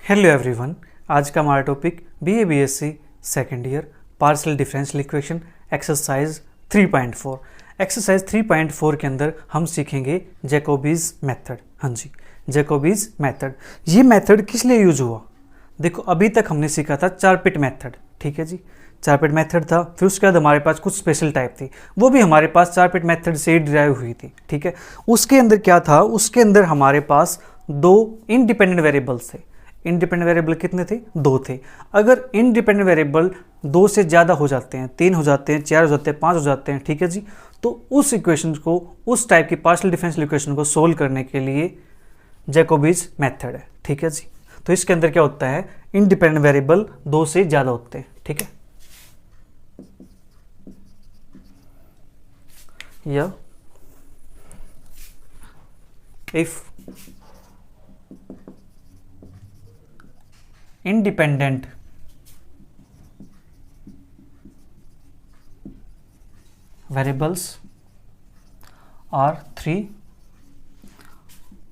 Hello everyone. आज का हमारा topic BA BSc second year partial differential equation exercise 3.4। Exercise 3.4 के अंदर हम सीखेंगे जैकोबीज मेथड। हाँ जी, जैकोबीज मेथड। ये मेथड किस लिए यूज हुआ? देखो, अभी तक हमने सीखा था चारपिट मेथड, ठीक है जी। चारपिट मेथड था, फिर उसके बाद हमारे पास कुछ स्पेशल टाइप थी, वो भी हमारे पास चारपिट मेथड से डिराइव हुई थी, ठीक है। उसके अंदर क्या था? उसके अंदर हमारे पास दो इंडिपेंडेंट वेरिएबल्स थे। इंडिपेंडेंट वेरिएबल कितने थे? दो थे। अगर इंडिपेंडेंट वेरिएबल दो से ज़्यादा हो जाते हैं, 3 हो जाते हैं, 4 हो जाते हैं, 5 हो जाते हैं, ठीक है जी, तो उस इक्वेशन को, उस टाइप की पार्शियल डिफरेंशियल इक्वेशन को सोल्व करने के लिए जैकोबीज मेथड है, ठीक है जी। तो इसके अंदर क्या होता है? इंडिपेंडेंट वेरिएबल दो से ज़्यादा होते हैं, ठीक है। या if independent variables are 3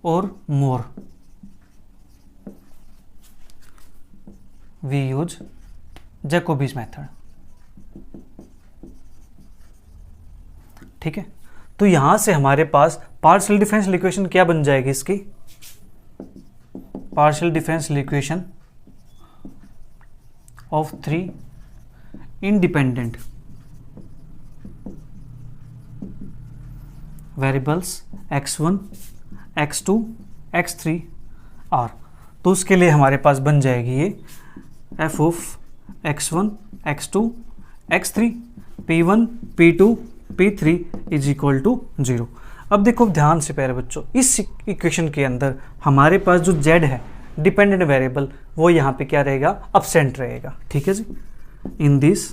or more, we use Jacobi's method, ठीक है। तो यहां से हमारे पास पार्शियल डिफरेंशियल इक्वेशन क्या बन जाएगी? इसकी partial differential equation of 3 independent variables x1, x2, x3 r। तो उसके लिए हमारे पास बन जाएगी ये f of x1, x2, x3, p1, p2, p3 is equal to 0। अब देखो ध्यान से प्यारे बच्चों, इस इक्वेशन के अंदर हमारे पास जो z है डिपेंडेंट वेरिएबल, वो यहाँ पे क्या रहेगा? अब्सेंट रहेगा, ठीक है जी। In this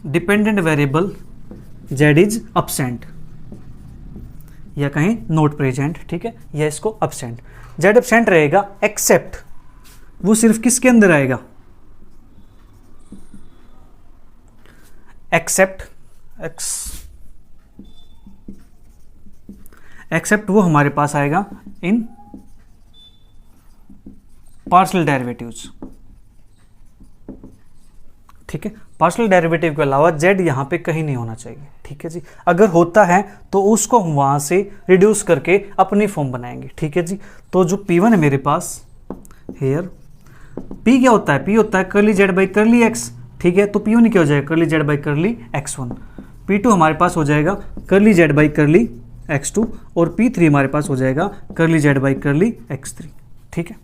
dependent variable z is absent, या कहीं नॉट प्रेजेंट, ठीक है, या इसको अब्सेंट। z अब्सेंट रहेगा, एक्सेप्ट वो सिर्फ किसके अंदर आएगा? एक्सेप्ट वो हमारे पास आएगा इन पार्शियल डेरिवेटिव्स, ठीक है। पार्शियल डेरिवेटिव के अलावा z यहां पे कहीं नहीं होना चाहिए, ठीक है जी। अगर होता है तो उसको हम वहां से रिड्यूस करके अपनी फॉर्म बनाएंगे, ठीक है जी। तो जो p1 है मेरे पास हेयर, p क्या होता है? p होता है curly z by curly x, ठीक है। तो p1 क्या हो जाएगा? Curly z by curly x1। p2 हमारे पास हो जाएगा curly z by curly x2, और p3 हमारे पास हो जाएगा curly z by curly x3, ठीक है।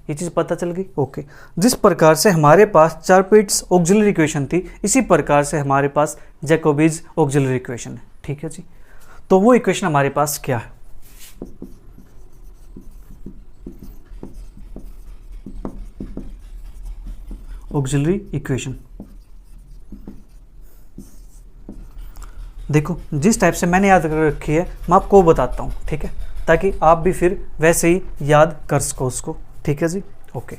ये चीज़ पता चल गई? ओके। जिस प्रकार से हमारे पास चारपिट्स ऑक्सिलरी इक्वेशन थी, इसी प्रकार से हमारे पास जैकोबीज ऑक्सिलरी इक्वेशन है, ठीक है जी। तो वो इक्वेशन हमारे पास क्या है? Auxiliary equation. देखो, जिस टाइप से मैंने याद कर रखी है मैं आपको बताता हूँ, ठीक है, ताकि आप भी फिर वैसे ही याद कर सको उसको, ठीक है जी। Okay,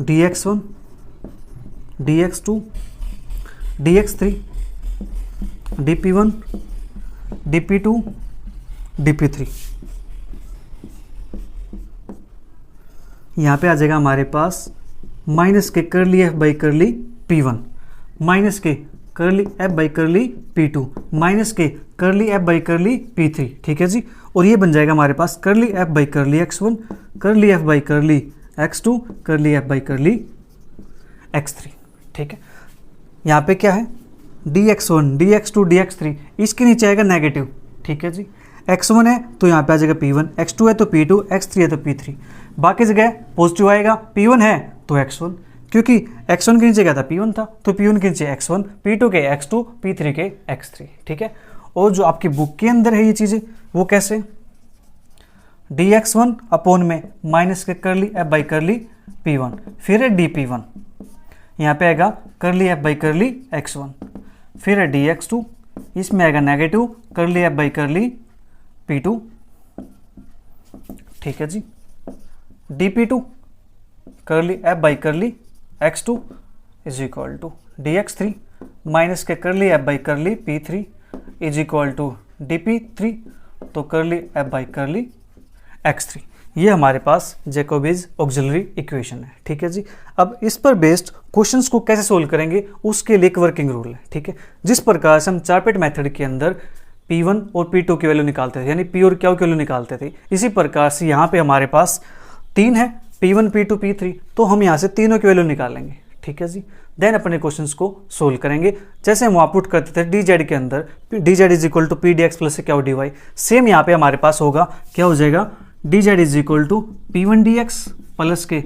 dx1, dx2, dx3, dp1, dp2, dp3। यहाँ पे आ जाएगा हमारे पास माइनस के curly f by curly p1, minus के curly f by curly p2, minus के curly f by curly p3, ठीक है जी। और ये बन जाएगा हमारे पास curly f by curly x1, curly f by curly x2, curly f by curly x3, ठीक है। यहाँ पे क्या है? dx1, dx2, dx3, इसके नीचे आएगा नेगेटिव, ठीक है जी। x1 है तो यहाँ पे आ जाएगा p1, x2 है तो p2, x3 है तो p3। बाकी जगह पॉजिटिव आएगा, p1 है तो x1, क्योंकि x1 के नीचे क्या था? p1 था, तो p1 के नीचे x1, p2 के x2, p3 के x3, ठीक है। और जो आपकी बुक के अंदर है ये चीज़ें, वो कैसे? dx1 अपॉन में माइनस के curly f by curly p1, फिर है dp1, यहाँ पे आएगा curly f by curly x1, फिर है dx2, इसमें आएगा negative curly f by curly p2, ठीक है जी। dp2 curly f by curly x2 is equal to dx3 minus के curly f by curly p3 is equal to dp3, तो करली f बाई करली x3, ये हमारे पास जैकोबीज ऑक्सिलरी इक्वेशन है। ठीक है जी। अब इस पर बेस्ड क्वेश्चंस को कैसे सोल्व करेंगे उसके लिए एक वर्किंग रूल है। ठीक है, जिस प्रकार से हम चारपेट मेथड के अंदर P1 और P2 की वैल्यू निकालते थे, यानी P और Q की वैल्यू निकालते थे, इसी प्रकार से यहाँ पे हमारे पास 3 है, P1 P2 P3, तो हम यहाँ से तीनों की वैल्यू निकालेंगे। ठीक है जी। देन अपने क्वेश्चंस को सोल्व करेंगे जैसे हम वहाँ पुट करते थे dz के अंदर, dz is equal to P D X plus क्या dy, सेम यहाँ पे हमारे पास होगा, क्या हो जाएगा, dz is equal to P1 dx plus के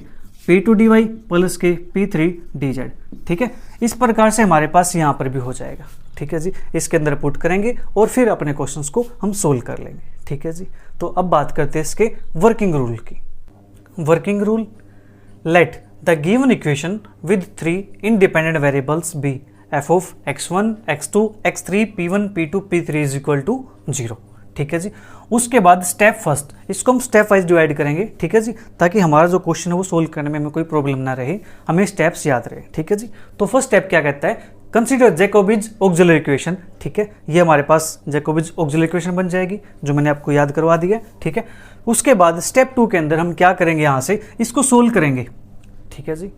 P2 dy प्लस के P3 dz। ठीक है, इस प्रकार से हमारे पास यहाँ पर भी हो जाएगा। ठीक है जी, इसके अंदर पुट करेंगे और फिर अपने क्वेश्चंस को हम सोल्व कर लेंगे। ठीक है जी। तो अब बात करते हैं इसके वर्किंग रूल की। Working rule, let the given equation with 3 independent variables be f of x1 x2 x3 p1 p2 p3 is equal to 0। ठीक है जी। उसके बाद स्टेप फर्स्ट, इसको हम स्टेप वाइज डिवाइड करेंगे। ठीक है जी, ताकि हमारा जो क्वेश्चन है वो सोल्व करने में हमें कोई प्रॉब्लम ना रहे, हमें स्टेप्स याद रहे। ठीक है जी। तो फर्स्ट स्टेप क्या कहता है, कंसीडर जैकोबीज ऑक्सिलरी इक्वेशन। ठीक है, ये हमारे पास जैकोबीज ऑक्सिलरी इक्वेशन बन जाएगी जो मैंने आपको याद करवा दिया। ठीक है, उसके बाद स्टेप 2 के अंदर हम क्या करेंगे, यहाँ से इसको सोल्व करेंगे। ठीक है जी,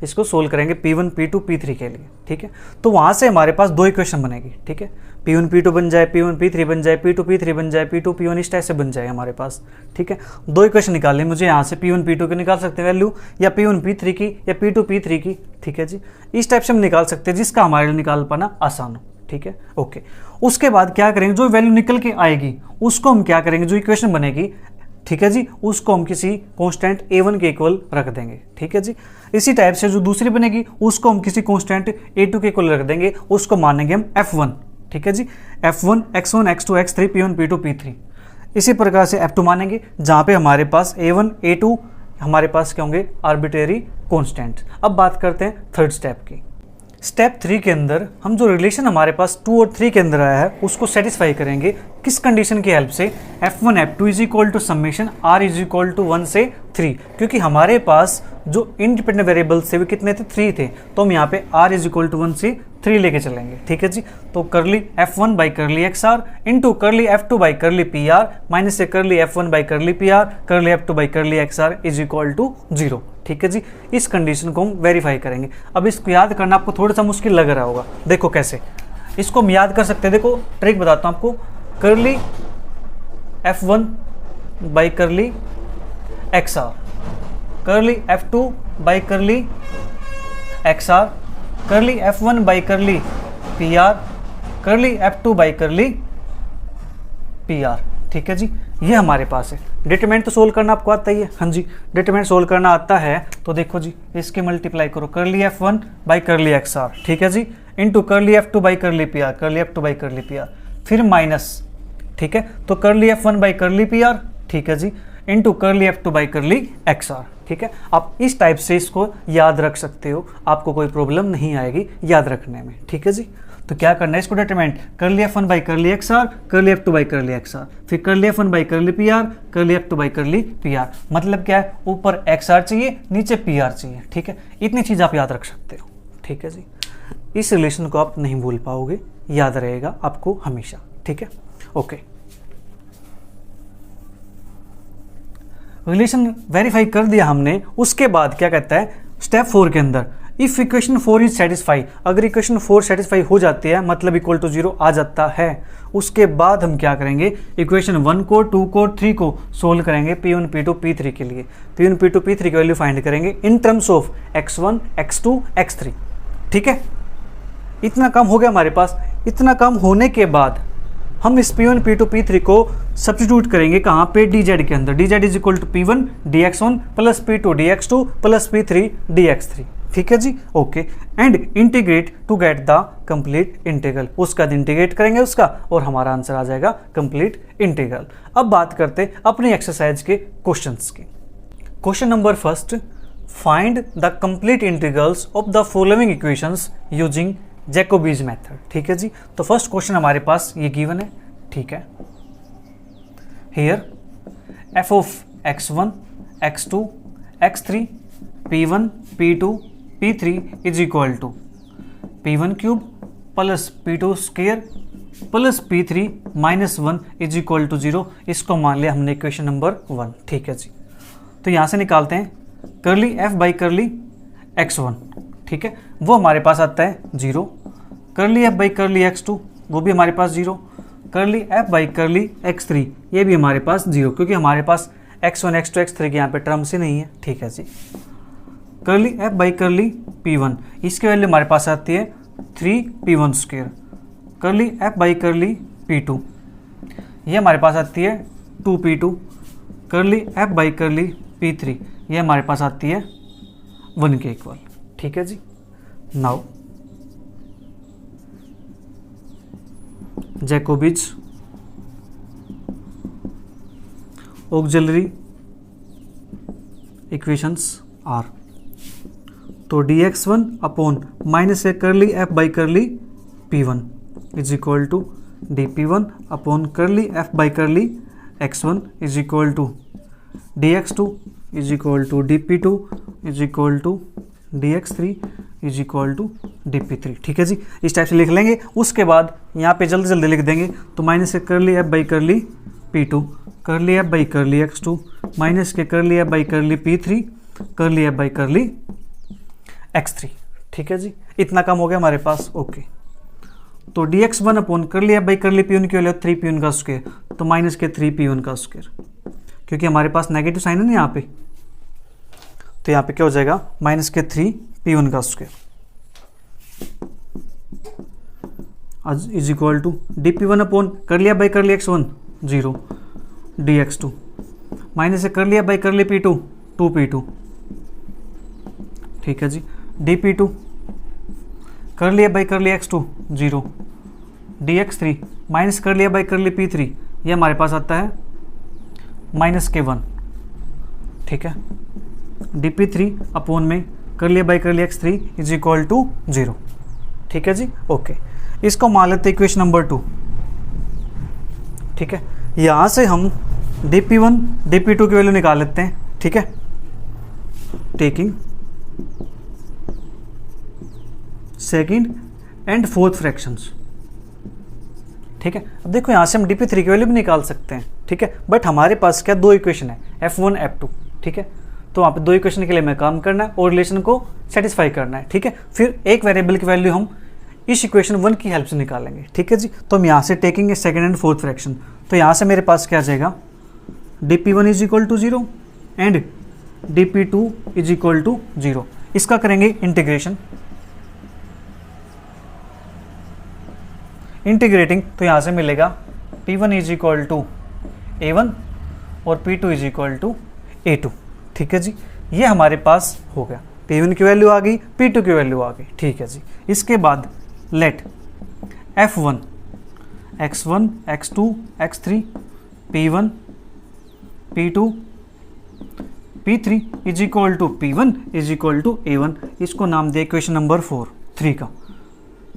इसको सोल्व करेंगे P1 P2 P3 के लिए। ठीक है, तो वहाँ से हमारे पास 2 इक्वेशन बनेगी। ठीक है, P1 P2 बन जाए, P1 P3 बन जाए, P2 P3 बन जाए, P2 P1 इस टाइप से बन जाए हमारे पास। ठीक है, 2 इक्वेशन निकालने, मुझे यहाँ से P1 P2 की निकाल सकते हैं वैल्यू, या P1 P3 की, या P2 P3 की। ठीक है जी, इस टाइप से हम निकाल सकते हैं जिसका हमारे लिए निकाल पाना आसान हो। ठीक है, ओके। उसके बाद क्या करेंगे, जो वैल्यू निकल के आएगी उसको हम क्या करेंगे, जो इक्वेशन बनेगी, ठीक है जी, उसको हम किसी कांस्टेंट a1 के इक्वल रख देंगे। ठीक है जी। इसी टाइप से जो दूसरी बनेगी उसको हम किसी कांस्टेंट a2 के इक्वल रख देंगे, उसको मानेंगे हम f1। ठीक है जी, f1 x1 x2 x3 p1 p2 p3। इसी प्रकार से f2 मानेंगे, जहाँ पे हमारे पास a1 a2 हमारे पास क्या होंगे, आर्बिट्रेरी कांस्टेंट। अब बात करते हैं थर्ड स्टेप की। स्टेप 3 के अंदर हम जो रिलेशन हमारे पास 2 और 3 के अंदर आया है उसको सेटिस्फाई करेंगे, किस कंडीशन की हेल्प से, f1 f2 is equal to summation r is equal to 1 से 3, क्योंकि हमारे पास जो इंडिपेंडेंट वेरिएबल्स थे वो कितने थे, 3 थे, तो हम यहाँ पे r इज इक्वल टू 1 से 3 लेके चलेंगे। ठीक है जी। तो करली f1 बाई करली xr इंटू करली f2 बाई करली pr माइनस से करली f1 बाई करली pr करली f2 बाई करली xr इज इक्वल टू 0। ठीक है जी, इस कंडीशन को हम वेरीफाई करेंगे। अब इसको याद करना आपको थोड़ा सा मुश्किल लग रहा होगा, देखो कैसे इसको हम याद कर सकते हैं। देखो ट्रिक बताता हूँ आपको, करली f1 बाई करली xr, करली f2 बाई करली xr, करली f1 बाई करली pr, करली f2 बाई करली pr। ठीक है जी, ये हमारे पास है। डिटरमिनेंट तो सोल्व करना आपको आता ही है। हाँ जी, डिटरमिनेंट सोल्व करना आता है तो देखो जी, इसके मल्टीप्लाई करो, करली f1 बाई करली xr, ठीक है जी, इंटू करली f2 बाई करली pr, करली f2 बाई करली pr, फिर माइनस, ठीक है, तो करली f1 बाई करली pr, ठीक है जी, इंटू करली f2 बाई करली xr। ठीक है, आप इस टाइप से इसको याद रख सकते हो, आपको कोई प्रॉब्लम नहीं आएगी याद रखने में। ठीक है जी, तो क्या करना है इसको, डिटरमिनेंट करली f1 बाई करली xr, करली f2 बाई करली xr, फिर करली f1 बाई करली pr, करली f2 बाई करली pr। मतलब क्या है, ऊपर xr चाहिए, नीचे pr चाहिए। ठीक है, इतनी चीज़ आप याद रख सकते हो। ठीक है जी, इस रिलेशन को आप नहीं भूल पाओगे, याद रहेगा आपको हमेशा। ठीक है, ओके। रिलेशन वेरीफाई कर दिया हमने, उसके बाद क्या कहता है स्टेप 4 के अंदर, इफ इक्वेशन 4 इज सेटिस्फाई, अगर इक्वेशन 4 सेटिस्फाई हो जाती है मतलब इक्वल टू 0 आ जाता है, उसके बाद हम क्या करेंगे, इक्वेशन 1 को 2 को 3 को सोल्व करेंगे P1 P2 P3 के लिए। P1 P2 P3 की वैल्यू फाइंड करेंगे in terms of x1 x2 x3। ठीक है, इतना काम हो गया हमारे पास। इतना काम होने के बाद हम इस P1 P2 P3 को सब्स्टिट्यूट करेंगे कहाँ पे, dz के अंदर। dz is equal to P1 dx1 plus P2 dx2 plus P3 dx3। ठीक है जी, okay. And integrate to get the complete integral, उसका इंटीग्रेट करेंगे उसका और हमारा आंसर आ जाएगा कंप्लीट इंटीग्रल। अब बात करते हैं अपनी एक्सरसाइज के क्वेश्चंस की। Question number first, find the complete integrals of the following equations using Jacobi's method. ठीक है जी, तो फर्स्ट क्वेश्चन हमारे पास ये गिवन है। ठीक है, here f of x1 x2 x3 p1 p2 p3 is equal to p1 cube plus p2 square plus P3 minus 1 is equal to 0। इसको मान लिया हमने इक्वेशन नंबर 1। ठीक है जी, तो यहाँ से निकालते हैं करली f बाई करली x1। ठीक है, वो हमारे पास आता है 0। करली f बाई करली x2 वो भी हमारे पास 0। करली f बाई करली x3 ये भी हमारे पास 0, क्योंकि हमारे पास x1 x2 x3 के यहाँ पे टर्म्स ही नहीं है। ठीक है जी, करली f बाई करली p1 इसकी वैल्यू हमारे पास आती है 3p1 स्क्वायर। करली f बाई करली p2 ये हमारे पास आती है 2p2। करली f बाई करली p3 ये हमारे पास आती है 1 के इक्वल। ठीक है जी, नाउ जैकोबिज ऑक्सिलरी इक्वेशंस आर, तो dx1 अपॉन माइनस ए करली f by curly p1 is equal to dp1 upon curly f by curly x1 is equal to dx2 is equal to dp2 is equal to dx3 is equal to dp3। ठीक है जी, इस type से लिख लेंगे। उसके बाद यहाँ पे जल्दी जल्दी लिख देंगे, तो माइनस के करली f बाई करली p2, करली f बाई करली x2, माइनस के करली f बाई करली p3, करली f बाई करली x3। ठीक है जी, इतना कम हो गया हमारे पास। ओके, तो dx1 upon curly f by curly p1 की वैल्यू 3p1 का स्क्वायर, तो माइनस के 3p1 का स्क्वायर, क्योंकि हमारे पास नेगेटिव साइन है ना यहाँ पे, तो यहाँ पे क्या हो जाएगा माइनस के 3p1 का square is equal to dp1 upon curly f by curly x1 0, dx2 minus से करली f बाई करली p2 2p2। ठीक है जी, dp2 करली f बाई करली x2 0, dx3 माइनस करली f बाई करली p3 ये हमारे पास आता है माइनस के 1। ठीक है, dp3 अपॉन में करली f बाई करली x3 इज इक्वल टू 0। ठीक है जी, ओके, इसको मान लेते हैं इक्वेशन नंबर 2। ठीक है, यहाँ से हम dp1 dp2 की वैल्यू निकाल लेते हैं। ठीक है, taking second and fourth fractions. ठीक है, अब देखो यहाँ से हम dp3 की वैल्यू भी निकाल सकते हैं। ठीक है, बट हमारे पास क्या दो इक्वेशन है f1 f2। ठीक है, तो वहाँ पे दो इक्वेशन के लिए हमें काम करना है और रिलेशन को सेटिस्फाई करना है। ठीक है, फिर एक वेरिएबल की वैल्यू हम इस इक्वेशन 1 की हेल्प से निकालेंगे। ठीक है जी, तो हम यहाँ से taking second and fourth fraction, तो यहाँ से मेरे पास क्या आ जाएगा dp1 is equal to 0 and dp2 is equal to 0। इसका करेंगे इंटीग्रेशन, इंटीग्रेटिंग तो यहाँ से मिलेगा p1 is equal to a1 और p2 is equal to a2। ठीक है जी, ये हमारे पास हो गया, p1 की वैल्यू आ गई, p2 की वैल्यू आ गई। ठीक है जी, इसके बाद let f1 x1 x2 x3 p1 p2 p3 is equal to p1 is equal to a1। इसको नाम दे इक्वेशन नंबर 3 का।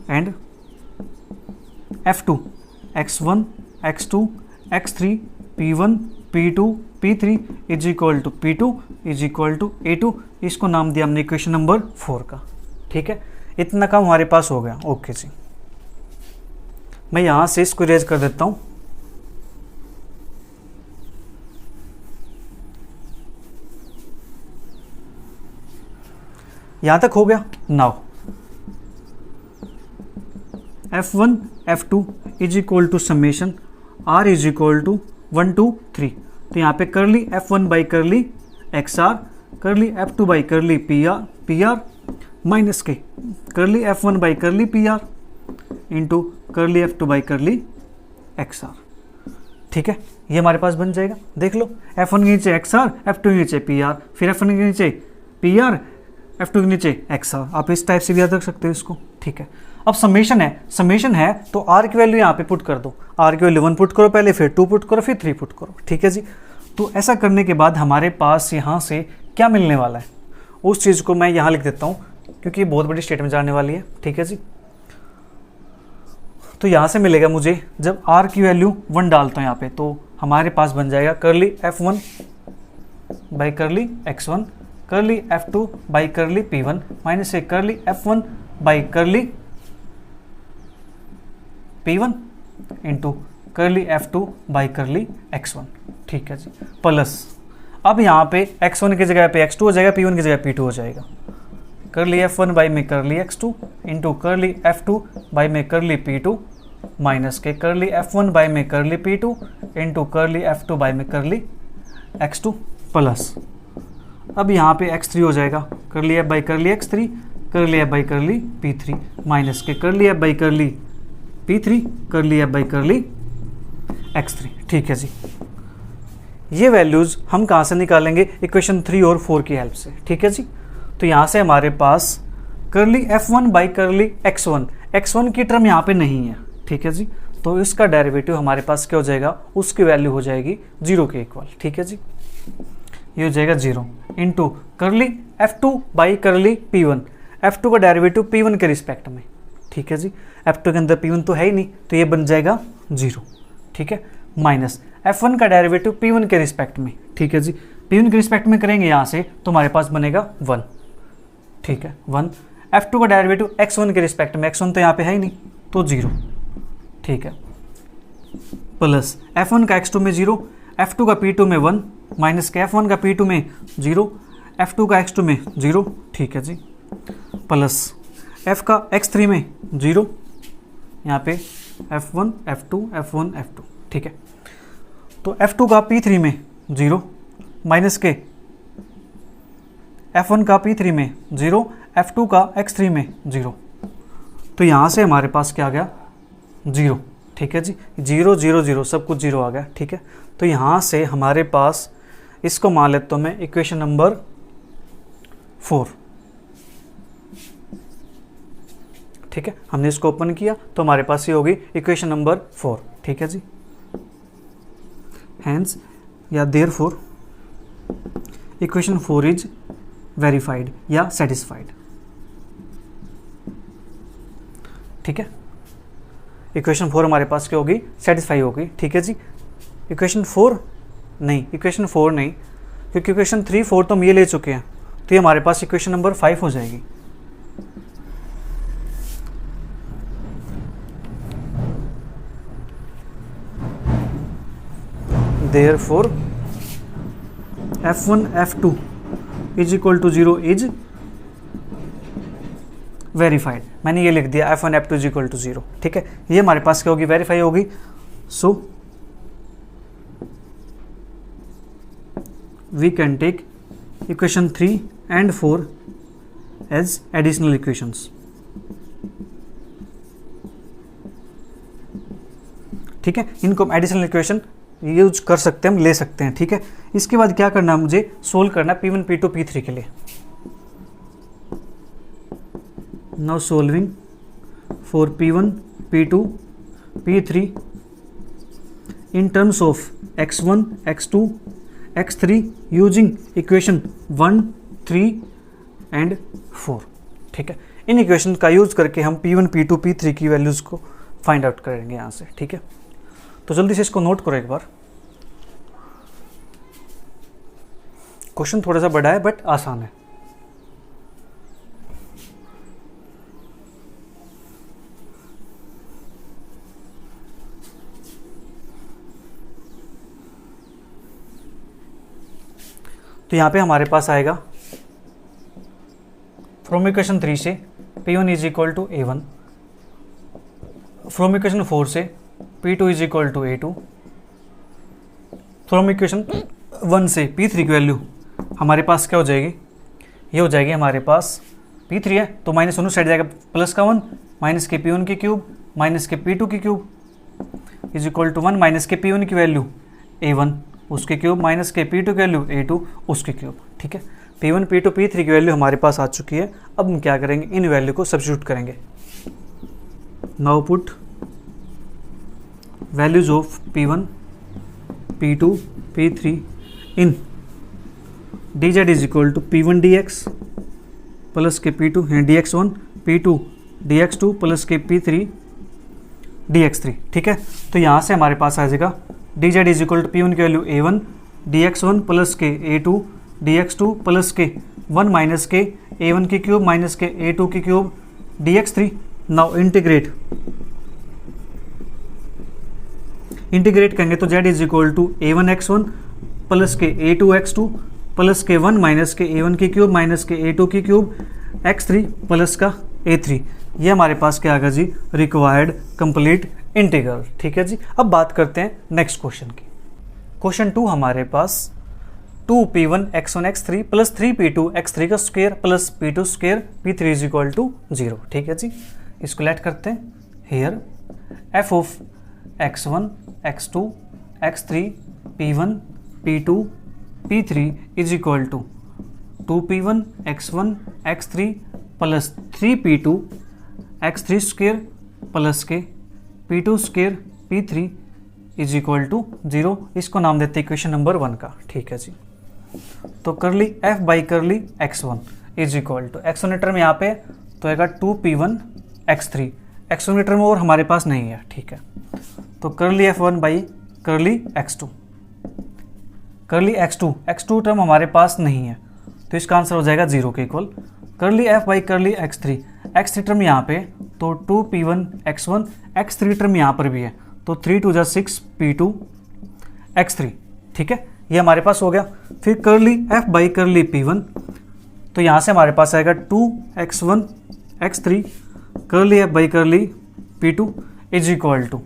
And f2 x1 x2 x3 p1 p2 p3 is equal to p2 is equal to a2। इसको नाम दिया हमने equation number 4 का। ठीक है, इतना काम हमारे पास हो गया। ओके जी, मैं यहाँ से इसको इरेज कर देता हूँ। यहाँ तक हो गया। Now f1 f2 is equal to summation r is equal to 1 2 3। तो यहाँ पे करली f1 बाई करली xr, करली f2 बाई करली pr माइनस के करली f1 बाई करली pr इंटू करली f2 बाई करली xr। ठीक है, ये हमारे पास बन जाएगा। देख लो, f1 के नीचे xr, f2 के नीचे pr, फिर f1 के नीचे pr, f2 के नीचे xr। आप इस टाइप से भी याद रख सकते हो इसको। ठीक है, अब समेशन है तो r की वैल्यू यहाँ पे पुट कर दो। r की वैल्यू 1 पुट करो पहले, फिर 2 पुट करो, फिर 3 पुट करो। ठीक है जी, तो ऐसा करने के बाद हमारे पास यहाँ से क्या मिलने वाला है उस चीज़ को मैं यहाँ लिख देता हूँ, क्योंकि बहुत बड़ी स्टेट में जाने वाली है। ठीक है जी, तो यहाँ से मिलेगा मुझे, जब r की वैल्यू 1 डालता हूँ यहाँ पे, तो हमारे पास बन जाएगा करली f1 बाई करली x1, करली f2 by curly p1 minus से करली f1 by curly p1 into करली F2 बाई करली X1, ठीक है जी, प्लस अब यहाँ पे X1 की जगह पे X2 हो जाएगा, P1 की जगह P2 हो जाएगा, करली F1 बाई में करली X2 इंटू करली F2 बाई में करली P2 माइनस के करली F1 बाई में करली P2 इंटू करली F2 बाई में करली X2 प्लस अब यहाँ पे X3 हो जाएगा, करली F बाई करली X3, करली F बाई करली P3 माइनस के करली F बाई करली P3, करली F बाई करली X3, ठीक है जी। ये वैल्यूज़ हम कहाँ से निकालेंगे? इक्वेशन 3 और 4 की हेल्प से, ठीक है जी। तो यहाँ से हमारे पास करली F1 बाई करली X1 की टर्म यहाँ पे नहीं है, ठीक है जी, तो इसका डेरिवेटिव हमारे पास क्या हो जाएगा? उसकी वैल्यू हो जाएगी 0 के इक्वल, ठीक है जी। ये हो जाएगा 0 इंटू करली F2 by curly P1, F2 का डेरिवेटिव P1 के रिस्पेक्ट में, ठीक है जी, F2 के अंदर P1 तो है ही नहीं, तो ये बन जाएगा 0, ठीक है, माइनस F1 का डेरिवेटिव P1 के रिस्पेक्ट में, ठीक है जी, P1 के रिस्पेक्ट में करेंगे यहाँ से तो हमारे पास बनेगा 1, ठीक है, 1, F2 का डेरिवेटिव X1 के रिस्पेक्ट में, X1 तो यहाँ पे है ही नहीं तो 0, ठीक है, प्लस F1 का X2 में 0, F2 का P2 में 1 माइनस के F1 का P2 में 0, F2 का X2 में 0, ठीक है जी, प्लस F का X3 में 0, यहाँ पे F1 F2 F1 F2, ठीक है, तो F2 का P3 में 0 माइनस के F1 का P3 में 0, F2 का X3 में 0, तो यहाँ से हमारे पास क्या आ गया? 0, ठीक है जी, 0 0 0 सब कुछ 0 आ गया, ठीक है। तो यहाँ से हमारे पास इसको मान लेता हूँ मैं इक्वेशन नंबर 4, ठीक है, हमने इसको ओपन किया तो हमारे पास ये होगी इक्वेशन नंबर 4, ठीक है जी। हैंस या देयरफॉर इक्वेशन 4 इज वेरीफाइड या सेटिस्फाइड, ठीक है, इक्वेशन 4 हमारे पास क्या होगी? सेटिस्फाई होगी, ठीक है जी। इक्वेशन 4 नहीं, क्योंकि इक्वेशन 3 4 तो हम ये ले चुके हैं, तो ये हमारे पास इक्वेशन नंबर 5 हो जाएगी। Therefore F1 F2 is equal to 0 is verified, मैंने ये लिख दिया F1 F2 is equal to 0, ठीक है, ये हमारे पास क्या होगी? वेरीफाई होगी। So we can take equation 3 and 4 as additional equations, ठीक है, इनको हम एडिशनल इक्वेशन यूज कर सकते हैं, हम ले सकते हैं, ठीक है। इसके बाद क्या करना है? मुझे सोल्व करना है P1 P2 P3 के लिए। Now solving for P1 P2 P3 in terms of X1 X2 X3 using equation 1 3 and 4, ठीक है। इन इक्वेशन का यूज करके हम P1 P2 P3 की वैल्यूज़ को फाइंड आउट करेंगे यहाँ से, ठीक है। तो जल्दी से इसको नोट करो एक बार। क्वेश्चन थोड़ा सा बड़ा है बट आसान है। तो यहाँ पे हमारे पास आएगा फ्रॉम इक्वेशन 3 से P1 is equal to A1, from equation 4 से P2 is equal to A2, from equation 1 से P3 की वैल्यू हमारे पास क्या हो जाएगी? ये हो जाएगी हमारे पास P3 है तो माइनस दोनों साइड जाएगा, प्लस का 1 माइनस के P1 की क्यूब माइनस के P2 की cube is equal to 1 minus के P1 की वैल्यू A1 उसकी क्यूब माइनस के P2 की वैल्यू A2 उसकी क्यूब, ठीक है। P1 P2 P3 की वैल्यू हमारे पास आ चुकी है। अब हम क्या करेंगे? इन वैल्यू को सब्स्टिट्यूट करेंगे। Now put values of P1 P2 P3 in dz is equal to P1 dx plus के P2 है dx1 P2 dx2 प्लस के P3 dx3, ठीक है। तो यहाँ से हमारे पास आ जाएगा dz is equal to P1 की वैल्यू A1 dx1 प्लस के A2 dx2 प्लस के 1 माइनस के A1 की क्यूब माइनस के A2 की cube dx3। Now integrate integrate करेंगे तो z is equal to a1x1 plus के a2x2 प्लस के 1 माइनस के a1 की क्यूब माइनस के a2 की क्यूब x3 प्लस का a3। ये हमारे पास क्या आ गया जी, रिक्वायर्ड कंप्लीट इंटीग्रल। ठीक है जी। अब बात करते हैं नेक्स्ट क्वेश्चन की। क्वेश्चन 2 हमारे पास 2p1 x1 x3 plus 3p2 x3 का square plus p2 square p3 is equal to 0। ठीक है जी। इसको लेट करते हैं। Here f of x1 x2 x3 p1 p2 p3 is equal to 2p1 x1 x3 plus 3p2 x3 square plus के p2 square p3 is equal to 0। इसको नाम देते हैं इक्वेशन नंबर 1 का। ठीक है जी। तो करली f by curly x1 is equal to x1 term यहाँ पे तो आएगा 2p1 x3, x1 टर्म और हमारे पास नहीं है। ठीक है। तो करली f1 बाई करली x2, करली x2 टर्म हमारे पास नहीं है तो इसका आंसर हो जाएगा 0 के इक्वल। करली f बाई करली x3 टर्म यहाँ पे तो 2p1 x1, x3 टर्म यहाँ पर भी है तो 3 2 जा 6 p2 x3। ठीक है, ये हमारे पास हो गया। फिर करली f बाई करली p1 तो यहाँ से हमारे पास आएगा 2x1 x3 करली f बाई करली p2 is equal to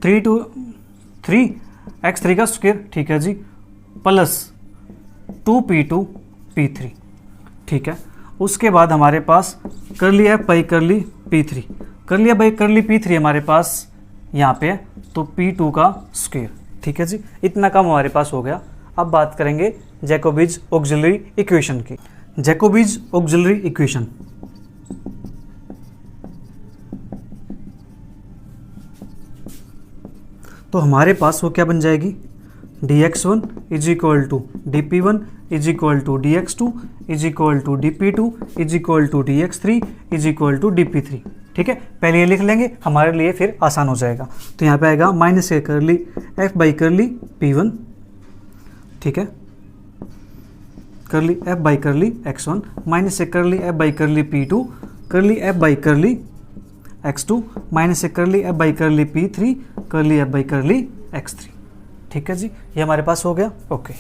3 x3 का स्क्वायर। ठीक है जी, प्लस 2p2 p3। ठीक है, उसके बाद हमारे पास करली f बाई करली p3, करली f बाई करली p3 हमारे पास यहाँ पे है तो p2 का स्क्वायर। ठीक है जी, इतना काम हमारे पास हो गया। अब बात करेंगे जैकोबिज ऑक्सिलरी इक्वेशन की। जैकोबिज ऑक्सिलरी इक्वेशन तो हमारे पास वो क्या बन जाएगी, dx1 is equal to dp1 is equal to dx2 is equal to dp2 is equal to dx3 is equal to dp3। ठीक है, पहले ये लिख लेंगे, हमारे लिए फिर आसान हो जाएगा। तो यहाँ पे आएगा माइनस ए करली f बाई करली p1। ठीक है, करली f by curly x1 minus ए करली f बाई करली p2 करली f बाई करली x2 माइनस ए करली f बाई करली p3 करली f बाई करली x3। ठीक है जी, ये हमारे पास हो गया। ओके,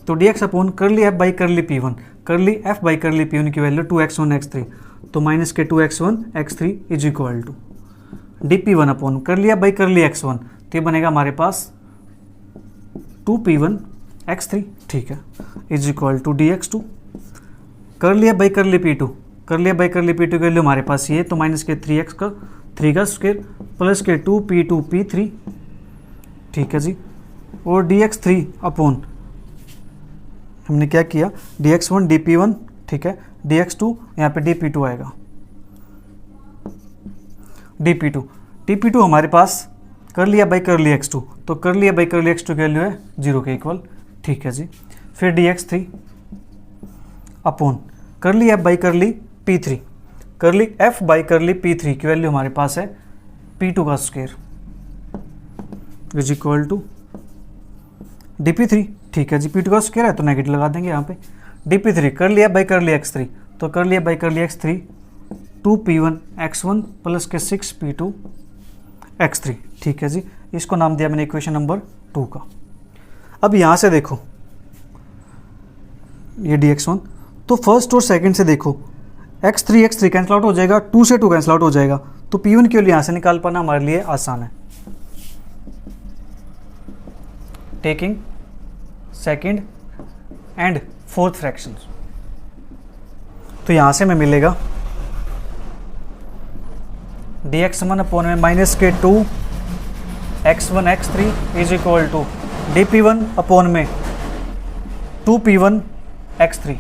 तो dx upon curly f by curly p1, करली f बाई करली p1 की वैल्यू 2x1 x3 तो माइनस के 2x1 x3 is equal to dp1 upon curly f by curly x1 तो ये बनेगा हमारे पास 2p1 x3। ठीक है, इज इक्वल टू dx2 करली f बाई करली p2, करली f बाई करली p2 की वैल्यू हमारे पास ये तो माइनस के 3x का 3 का स्क्वायर प्लस के 2p2 p3। ठीक है जी, और dx3 अपॉन हमने क्या किया dx1 dp1। ठीक है, dx2 यहाँ पे dp2 आएगा, dp2 हमारे पास कर लिया बाई कर लिया x2 तो कर लिया बाई कर लिया x2 की वैल्यू है 0 के इक्वल। ठीक है जी, फिर dx3 अपॉन कर ली f बाई कर ली p3, कर ली f बाई कर ली p3 की वैल्यू हमारे पास है p2 का square is equal to dp3। ठीक है जी, p2 का स्क्वायर है तो नेगेटिव लगा देंगे यहाँ पे। dp3 कर लिया बाई कर लिया x3 तो कर लिया बाई कर लिया x3 2p1 x1 प्लस के 6p2 x3। ठीक है जी, इसको नाम दिया मैंने इक्वेशन नंबर 2 का। अब यहाँ से देखो ये dx1 तो फर्स्ट और सेकंड से देखो x3 कैंसिल आउट हो जाएगा, 2 से 2 कैंसिल आउट हो जाएगा तो p1 के लिए यहाँ से निकाल पाना हमारे लिए आसान है। Taking second and fourth fraction तो यहाँ से हमें मिलेगा dx1 अपॉन में माइनस के 2 x1 x3 is equal to dp1 upon में 2p1 x3।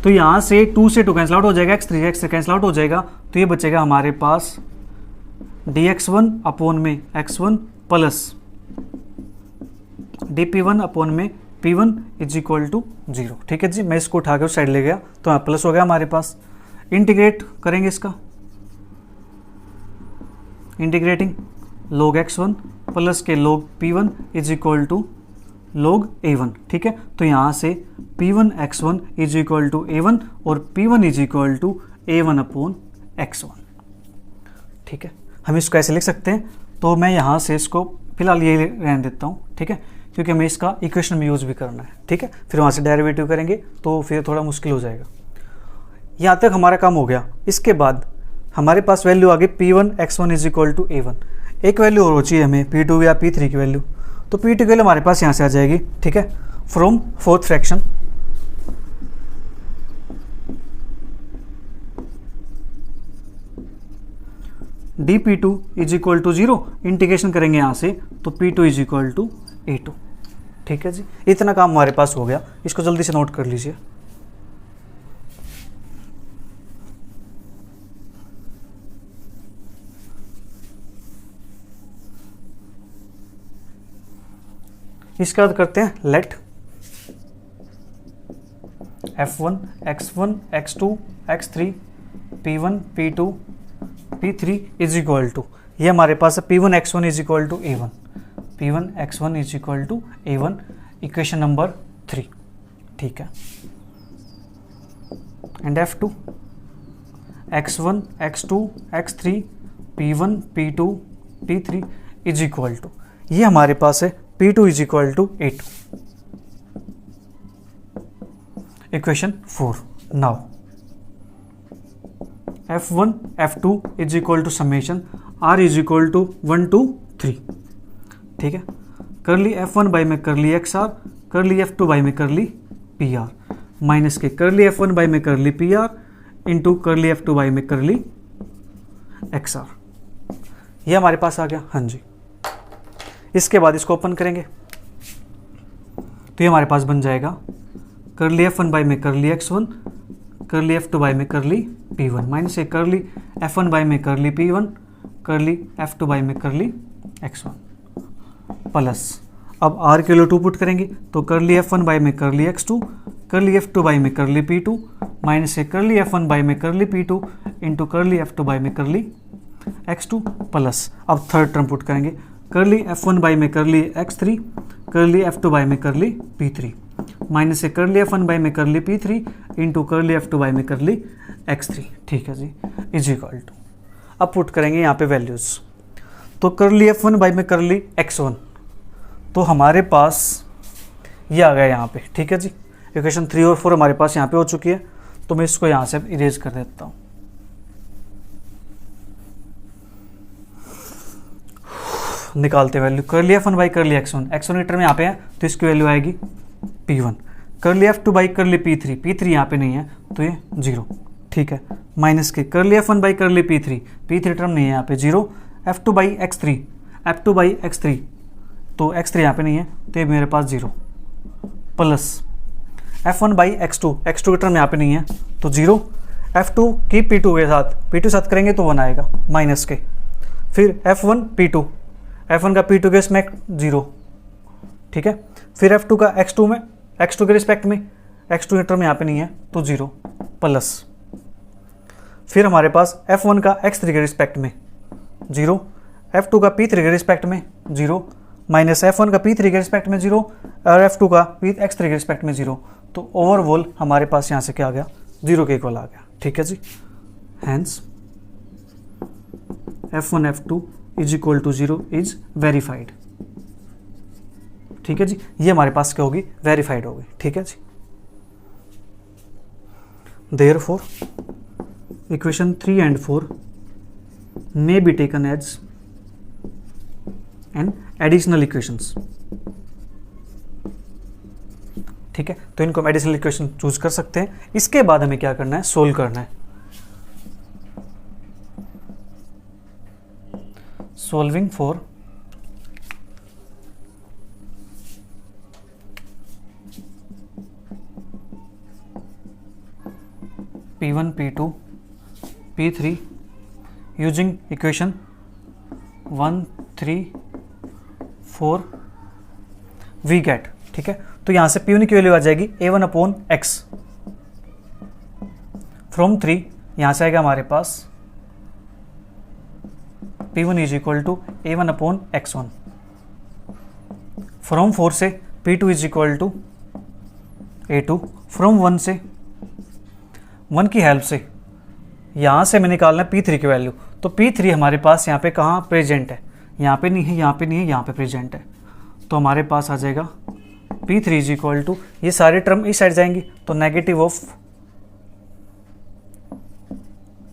तो यहाँ से 2 से 2 कैंसिल आउट हो जाएगा, x3 कैंसिल आउट हो जाएगा तो ये बचेगा हमारे पास dx1 अपॉन में x1 प्लस dp1 अपॉन में p1 इज इक्वल टू 0। ठीक है जी, मैं इसको उठा के उस साइड ले गया तो यहाँ प्लस हो गया हमारे पास। इंटीग्रेट करेंगे इसका, इंटीग्रेटिंग log x1 प्लस के log p1 is equal to log a1। ठीक है, तो यहाँ से p1 x1 is equal to a1 और p1 is equal to a1 upon x1। ठीक है, हम इसको ऐसे लिख सकते हैं। तो मैं यहाँ से इसको फिलहाल ये रहने देता हूँ, ठीक है, क्योंकि हमें इसका इक्वेशन में यूज़ भी करना है, ठीक है। फिर वहाँ से डेरिवेटिव करेंगे तो फिर थोड़ा मुश्किल हो जाएगा। यहाँ तक हमारा काम हो गया। इसके बाद हमारे पास वैल्यू आ गई P1 x1 is equal to A1। एक वैल्यू और चाहिए हमें P2 या P3 की वैल्यू, तो P2 की वैल्यू हमारे पास यहाँ से आ जाएगी, ठीक है, from fourth fraction dP2 is equal to 0, integration करेंगे यहाँ से तो P2 is equal to A2, ठीक है जी। इतना काम हमारे पास हो गया, इसको जल्दी से नोट कर लीजिए। इसके बाद करते हैं late F1 x1 x2 x3 P1 P2 P3 is equal to, ये हमारे पास है P1 x1 is equal to A1, P1 x1 is equal to A1, equation number 3, ठीक है। And F2 x1 x2 x3 P1 P2 P3 is equal to, ये हमारे पास है P2 is equal to A2, equation 4। Now F1 F2 is equal to summation R is equal to 1 to 3, ठीक है। करली F1 by में करली XR, करली F2 बाई में करली PR, माइनस के करली F1 बाई में करली PR इंटू करली F2 बाई में करली XR, ये हमारे पास आ गया, हाँ जी। इसके बाद इसको ओपन करेंगे तो ये हमारे पास बन जाएगा करली F1 बाई में करली X1, करली F2 बाई में करली P1, माइनस से करली F1 बाई में करली P1, करली F2 बाई में करली X1, प्लस अब R के लिए 2 पुट करेंगे तो करली F1 बाई में करली X2, करली F2 बाई में करली P2, माइनस से करली F1 बाई में करली P2 इंटू करली F2 बाई में करली X2, प्लस अब थर्ड टर्म पुट करेंगे करली F1 बाई में करली X3, करली F2 बाई में करली P3, माइनस से करली F1 बाई में करली P3 इंटू करली F2 बाई में करली X3, ठीक है जी, इज इक्वल टू, अब पुट करेंगे यहाँ पे वैल्यूज़, तो करली F1 बाई में करली X1, तो हमारे पास ये आ गया यहाँ पे, ठीक है जी। इक्वेशन 3 और 4 हमारे पास यहाँ पे हो चुकी है, तो मैं इसको यहाँ से इरेज कर देता हूँ। निकालते वैल्यू करली F1 by curly X1, X1 की टर्म यहाँ पे है तो इसकी वैल्यू आएगी P1, करली F2 बाई करली P3, P3 यहाँ पे नहीं है तो ये 0, ठीक है, माइनस के करली F1 बाई करली P3, P3 टर्म नहीं है यहाँ पे 0, F2 by X3, F2 by X3, तो X3 यहाँ पे नहीं है तो ये मेरे पास 0, plus F1 by X2, X2 की टर्म यहाँ पे नहीं है तो 0, F2 की P2 के साथ करेंगे तो 1 आएगा, माइनस के, फिर F1 P2, F1 का P2 के रिस्पेक्ट 0, ठीक है, फिर F2 का X2 के रिस्पेक्ट में, X2 की टर्म यहाँ पे नहीं है तो 0, प्लस फिर हमारे पास F1 का X3 के रिस्पेक्ट में 0, F2 का P3 के रिस्पेक्ट में 0, माइनस F1 का P3 के रिस्पेक्ट में 0 और F2 का X3 के रिस्पेक्ट में 0, तो ओवरऑल हमारे पास यहाँ से क्या आ गया, 0 के इक्वल आ गया, ठीक है जी। Hence F1 F2 is equal to 0 is verified, ठीक है जी, ये हमारे पास क्या होगी, वेरीफाइड होगी, ठीक है जी। Therefore equation 3 and 4 may be taken as an additional equations, ठीक है, तो इनको हम एडिशनल इक्वेशन चूज कर सकते हैं। इसके बाद हमें क्या करना है, सोल्व करना है। Solving for P1 P2 P3 using equation 1 3 4 we get, ठीक है, तो यहाँ से P1 की वैल्यू आ जाएगी A1 अपॉन X, फ्रॉम 3 यहाँ से आएगा हमारे पास P1 is equal to A1 upon X1, from 4 से P2 is equal to A2, from 1 से 1 की हेल्प से यहाँ से हमें निकालना है P3 की वैल्यू, तो P3 हमारे पास यहाँ पे कहाँ प्रेजेंट है, यहाँ पे नहीं है, यहाँ पे नहीं है, यहाँ पे प्रेजेंट है। तो हमारे पास आ जाएगा P3 इज इक्वल टू, ये सारे टर्म इस साइड जाएंगी तो negative of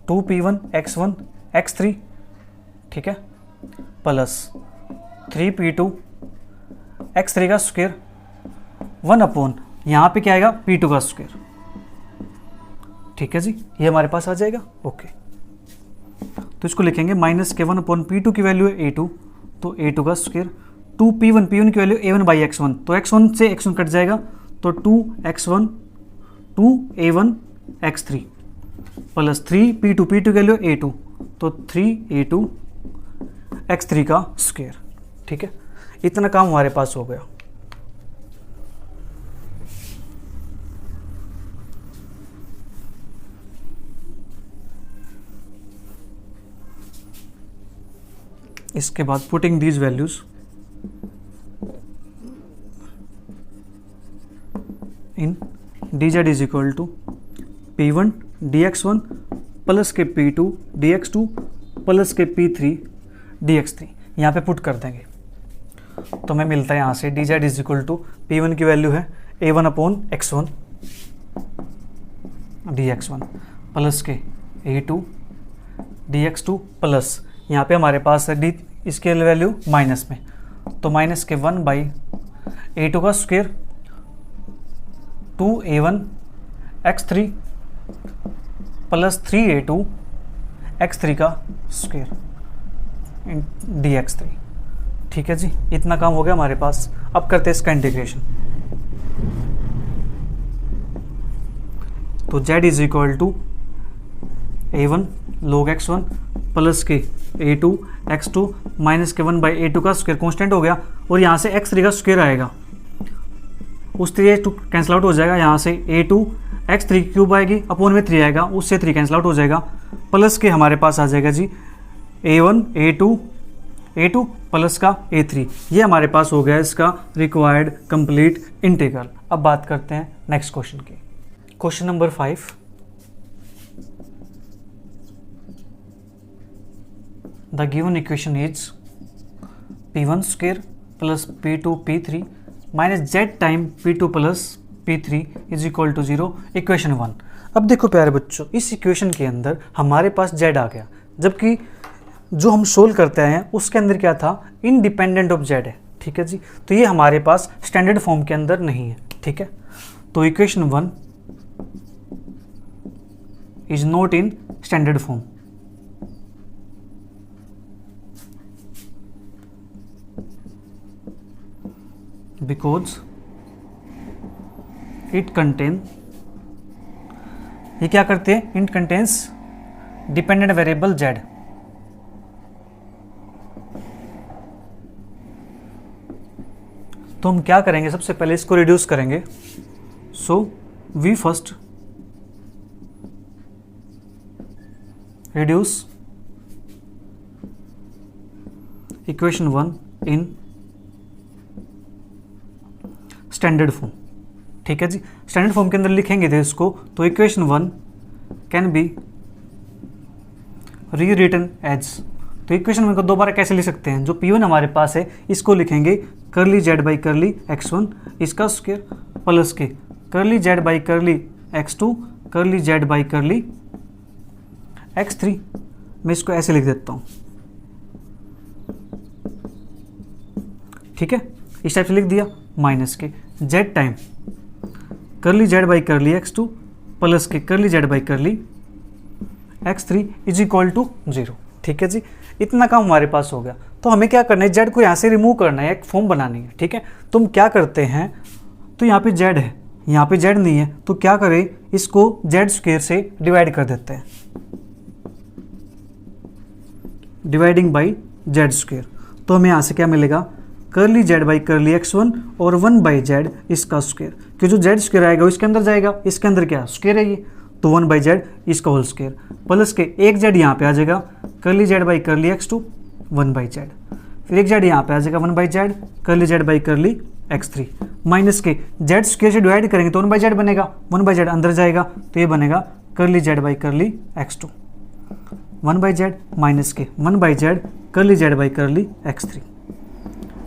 2P1 x1 x3, ठीक है, प्लस 3P2 x3 का स्क्वायर 1 अपॉन यहाँ पे क्या आएगा P2 का स्क्वायर, ठीक है जी, ये हमारे पास आ जाएगा। ओके, तो इसको लिखेंगे माइनस के 1 अपॉन P2 की वैल्यू है A2, तो A2 का स्क्वायर 2P1 P1 की वैल्यू A1 बाई x1, तो x1 से x1 कट जाएगा तो 2x1 2A1 x3 plus 3P2 P2 की वैल्यू A2, तो 3A2 x3 का स्क्वायर, ठीक है। इतना काम हमारे पास हो गया। इसके बाद putting these values in dz is equal to P1 dx1 plus के P2 dx2 प्लस के P3 dx3, यहाँ पे पुट कर देंगे तो हमें मिलता है यहाँ से dz is equal to P1 की वैल्यू है A1 upon x1 dx1 plus के A2 dx2 प्लस यहाँ पे हमारे पास है डी, इसके वैल्यू माइनस में, तो माइनस के 1 बाई A2 का square 2A1 x3 plus 3A2 x3 का स्क्वायर dx3, ठीक है जी। इतना काम हो गया हमारे पास। अब करते हैं इसका इंटीग्रेशन, तो z is equal to A1 log x1 plus के A2 x2 माइनस के 1 बाई A2 का स्क्वायर कॉन्स्टेंट हो गया, और यहाँ से x3 का स्क्वायर आएगा, उस 3 कैंसिल आउट हो जाएगा, यहाँ से A2 x3 क्यूब आएगी अपॉन में 3 आएगा, उससे 3 कैंसिल आउट हो जाएगा, प्लस के हमारे पास आ जाएगा जी A1 A2 प्लस का A3, ये हमारे पास हो गया इसका रिक्वायर्ड कंप्लीट इंटीग्रल। अब बात करते हैं नेक्स्ट क्वेश्चन की। Question number 5, the given equation is P1 square plus P2 P3 minus Z time P2 plus P3 is equal to 0, equation 1। अब देखो प्यारे बच्चों, इस इक्वेशन के अंदर हमारे पास Z आ गया, जबकि जो हम सोल्व करते हैं उसके अंदर क्या था, इंडिपेंडेंट ऑफ Z है, ठीक है जी। तो ये हमारे पास स्टैंडर्ड फॉर्म के अंदर नहीं है, ठीक है। तो equation 1 is not in standard form, because it contain, ये क्या करते हैं, it contains dependent variable z, तो हम क्या करेंगे, सबसे पहले इसको रिड्यूस करेंगे। So we first reduce equation 1 in standard form, ठीक है जी। स्टैंडर्ड फॉर्म के अंदर लिखेंगे थे इसको, तो इक्वेशन 1 कैन बी री रिटन एज, तो इक्वेशन 1 को दोबारा कैसे लिख सकते हैं, जो P1 हमारे पास है इसको लिखेंगे करली z बाई करली x1 इसका स्क्वायर प्लस के करली z बाई करली x2 करली z बाई करली x3, मैं इसको ऐसे लिख देता हूँ, ठीक है, इस टाइप से लिख दिया, माइनस के z टाइम करली z बाई करली x2 प्लस के करली z बाई करली x3 इज इक्वल टू 0, ठीक है जी। इतना काम हमारे पास हो गया। तो हमें क्या करना है, z को यहाँ से रिमूव करना है, एक फॉर्म बनानी है, ठीक है। तो हम क्या करते हैं, तो यहाँ पे z है, यहाँ पे z नहीं है, तो क्या करें, इसको z स्क्वायर से डिवाइड कर देते हैं, डिवाइडिंग बाई z स्क्वायर। तो हमें यहाँ से क्या मिलेगा, करली z बाई करली x1 और 1 बाई z इसका स्क्वायर, कि जो z स्क्वायर आएगा वो इसके अंदर जाएगा, इसके अंदर क्या स्क्वायर है ये, तो 1 बाई z इसका होल स्क्वायर प्लस के एक z यहाँ पे आ जाएगा, करली z बाई करली x2 1 बाई z, फिर एक z यहाँ पे आ जाएगा 1 बाई z करली z बाई करली x3 माइनस के z स्क्वायर से डिवाइड करेंगे तो 1 बाई z बनेगा, 1 बाई z अंदर जाएगा तो ये बनेगा करली z बाई करली x2 1 बाई जेड माइनस के 1 by Z curly Z by करली x3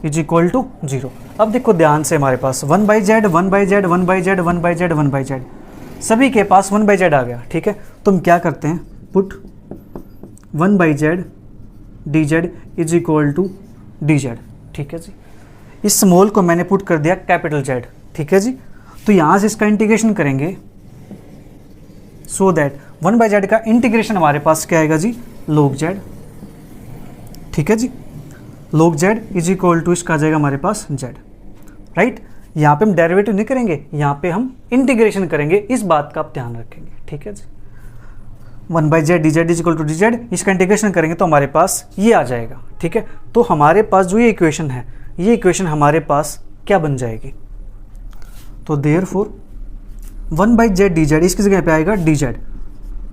इज इक्वल टू 0। अब देखो ध्यान से, हमारे पास 1 by Z 1 by Z 1 by Z 1 by Z 1 by Z सभी के पास 1 बाई जेड आ गया, ठीक है। तो हम क्या करते हैं, put 1 by Z D Z is equal to D Z, ठीक है जी। इस स्मॉल को मैंने पुट कर दिया कैपिटल जेड, ठीक है जी। तो यहाँ से इसका इंटीग्रेशन करेंगे सो दैट 1 बाई जेड का इंटीग्रेशन हमारे पास क्या आएगा जी, log जेड, ठीक है जी। log Z is equal to इसका आ जाएगा हमारे पास जेड, राइट। यहाँ पे हम डेरिवेटिव नहीं करेंगे, यहाँ पे हम इंटीग्रेशन करेंगे, इस बात का आप ध्यान रखेंगे, ठीक है जी। 1 by Z D Z is equal to D Z, इसका इंटीग्रेशन करेंगे तो हमारे पास ये आ जाएगा, ठीक है। तो हमारे पास जो ये इक्वेशन है, ये इक्वेशन हमारे पास क्या बन जाएगी, तो therefore 1 by Z D Z इसकी जगह पे आएगा डी जेड,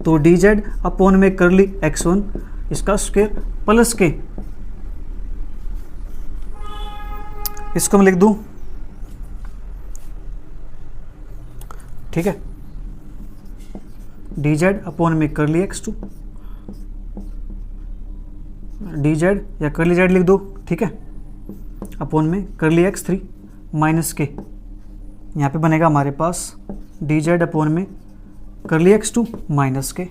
तो डी जेड अपॉन में करली x1 इसका स्क्वायर प्लस के, इसको मैं लिख दूं, ठीक है, डी जेड अपॉन में करली x2 डी जेड या करली जेड लिख दो, ठीक है, अपॉन में करली x3 माइनस के, यहाँ पे बनेगा हमारे पास डी जेड अपॉन में करली x2 माइनस के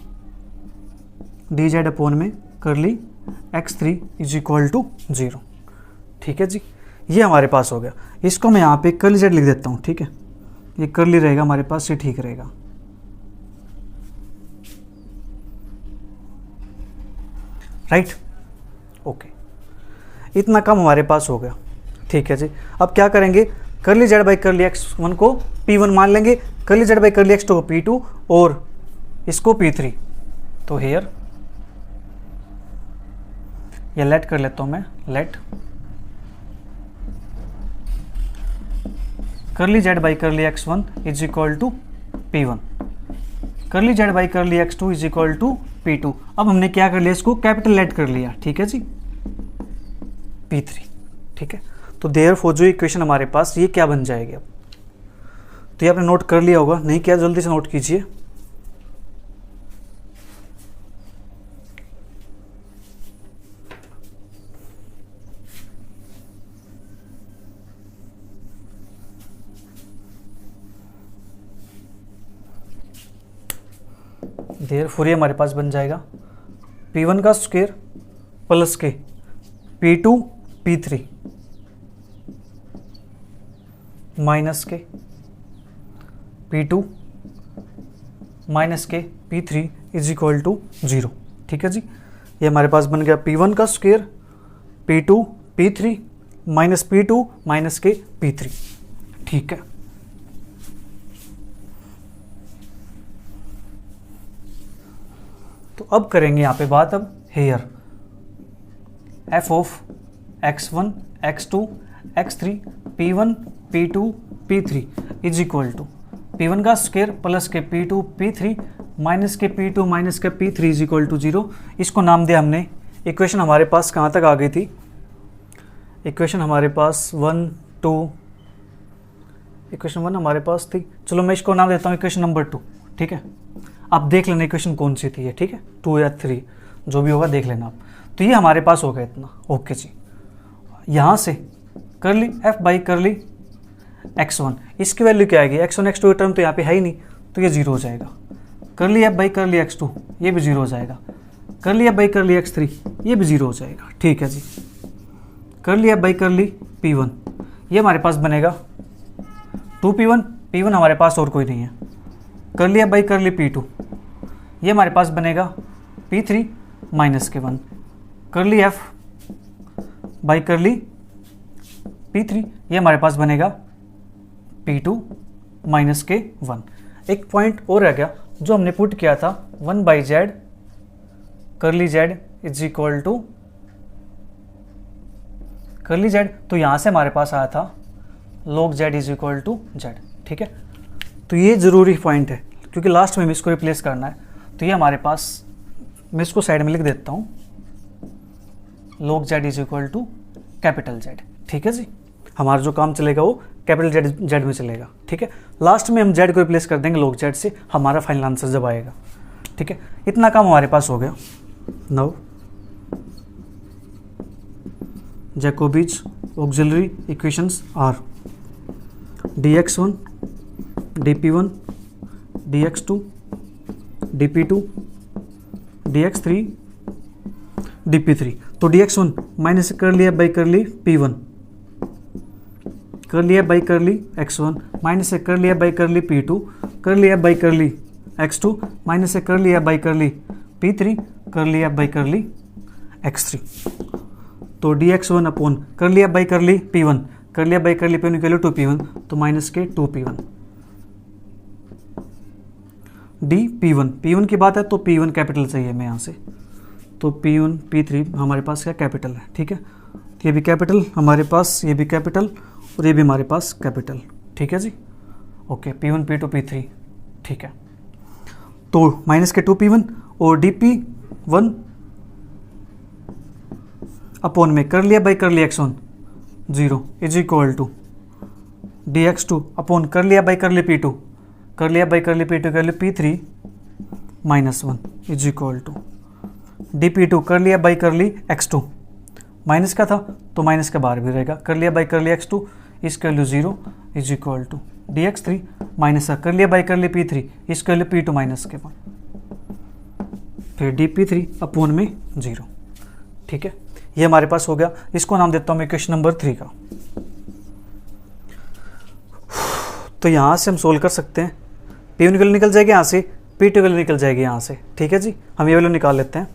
डी जेड अपॉन में करली x3 इज इक्वल टू 0, ठीक है जी। ये हमारे पास हो गया। इसको मैं यहाँ पे करली जेड लिख देता हूँ, ठीक है, ये करली रहेगा हमारे पास, ये ठीक रहेगा। राइट, ओके, इतना कम हमारे पास हो गया, ठीक है जी। अब क्या करेंगे, करली जेड बाई करली x1 को p1 मान लेंगे, करली जेड बाई करली x2 को p2 और इसको p3। तो हेयर या लेट कर लेता हूं मैं, लेट करली Z by curly x1 is equal to p1, करली जेड बाई करली x2 is equal to p2। अब हमने क्या कर लिया, इसको कैपिटल लेट कर लिया, ठीक है जी, p3, ठीक है। तो देयरफॉर जो इक्वेशन हमारे पास ये क्या बन जाएगी, अब तो ये आपने नोट कर लिया होगा, नहीं किया जल्दी से नोट कीजिए। देयरफॉर ये हमारे पास बन जाएगा p1 का स्क्वायर प्लस के p2 p3 माइनस के p2 माइनस के p3 इज इक्वल टू 0, ठीक है जी। ये हमारे पास बन गया p1 का square p2 p3 minus p2 minus के p3, ठीक है। तो अब करेंगे यहाँ पे बात, अब here f of x1 x2 x3 p1 p2 p3 is equal to p1 का स्क्वायर प्लस के p2 p3 माइनस के p2 माइनस के p3 इज इक्वल टू 0। इसको नाम दिया हमने, इक्वेशन हमारे पास कहाँ तक आ गई थी, इक्वेशन हमारे पास 1 2, इक्वेशन 1 हमारे पास थी, चलो मैं इसको नाम देता हूँ इक्वेशन नंबर 2, ठीक है। आप देख लेना इक्वेशन कौन सी थी ये, ठीक है, 2 या 3 जो भी होगा देख लेना आप। तो ये हमारे पास हो गया इतना, ओके जी। यहाँ से करली f बाई करली x1, इसकी वैल्यू क्या आएगी, x1 x2 टर्म तो यहाँ पे है ही नहीं, तो ये 0 हो जाएगा। करली f बाई करली x2 ये भी 0 हो जाएगा, करली f बाई करली x3 ये भी 0 हो जाएगा, ठीक है जी। करली f बाई करली p1 ये हमारे पास बनेगा 2p1, p1 हमारे पास और कोई नहीं है। करली f बाई करली p2 ये हमारे पास बनेगा p3 माइनस के 1, करली f बाई करली p3 ये हमारे पास बनेगा p2 माइनस के 1। एक पॉइंट और रह गया जो हमने पुट किया था, 1 by Z curly Z is equal to curly Z, तो यहाँ से हमारे पास आया था log Z is equal to Z, ठीक है। तो ये ज़रूरी पॉइंट है क्योंकि लास्ट में इसको रिप्लेस करना है। तो ये हमारे पास, मैं इसको साइड में लिख देता हूँ, log Z is equal to capital Z, ठीक है जी। हमारा जो काम चलेगा वो कैपिटल जेड में चलेगा, ठीक है। लास्ट में हम जेड को रिप्लेस कर देंगे log जेड से, हमारा फाइनल आंसर जब आएगा, ठीक है। इतना काम हमारे पास हो गया। Now Jacobi's auxiliary equations are dx1 dp1 dx2 dp2 dx3 dp3। तो dx1 माइनस कर लिया बाई कर ली p1, कर लिया बाई कर ली x1, माइनस से कर लिया बाई कर ली p2, कर लिया बाई कर ली x2, माइनस से कर लिया बाई कर ली p3, कर लिया बाई कर ली x3। तो dx1 अपॉन कर लिया बाई कर ली p1, कर लिया बाई कर ली p1 इक्वल टू p1, तो माइनस के 2p1 dp1। p1 की बात है तो p1 कैपिटल चाहिए मैं यहाँ से, तो p1 p3 हमारे पास क्या कैपिटल है, ठीक है। तो ये भी कैपिटल हमारे पास, ये भी कैपिटल और ये भी हमारे पास कैपिटल, ठीक है जी। ओके, p1 p2 p3, ठीक है। तो माइनस के 2p1 और dp1 अपॉन में कर लिया बाई कर लिया x1 0 is equal to dx2 upon कर लिया बाई कर ली p2, कर लिया बाई कर ली p2 कर ली p3 minus 1 is equal to dp2 कर लिया बाई कर ली x2, माइनस का था तो माइनस का बाहर भी रहेगा, कर लिया बाई कर ली x2 इसका value 0 is equal to dx3 minus का कर लिया बाई कर ली p3 इसका वैल्यू p2 माइनस के 1, फिर dp3 अपॉन में 0, ठीक है। ये हमारे पास हो गया, इसको नाम देता हूँ मैं इक्वेशन नंबर 3 का। तो यहाँ से हम सोल्व कर सकते हैं, p1 वैल्यू निकल जाएगी यहाँ से, p2 वैल्यू निकल जाएगी यहाँ से, ठीक है जी। हम ये वैल्यू निकाल लेते हैं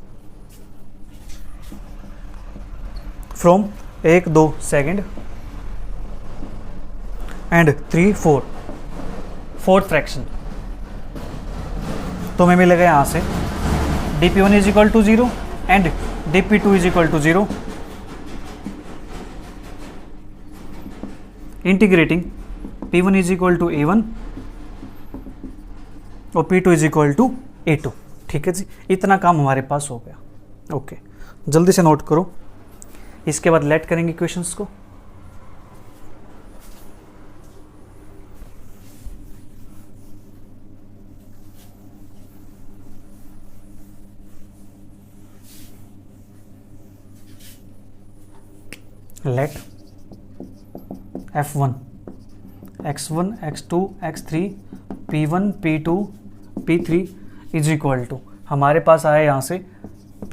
from 1 2 second and 3 4 fourth fraction. तो हमें मिलेगा यहाँ से dp1 is equal to 0 and dp2 is equal to 0, integrating p1 is equal to a1 और p2 is equal to a2, ठीक है जी। इतना काम हमारे पास हो गया। ओके, जल्दी से नोट करो, इसके बाद लेट करेंगे क्वेश्चंस को। Late f1 x1 x2 x3 p1 p2 p3 is equal to, हमारे पास आया यहाँ से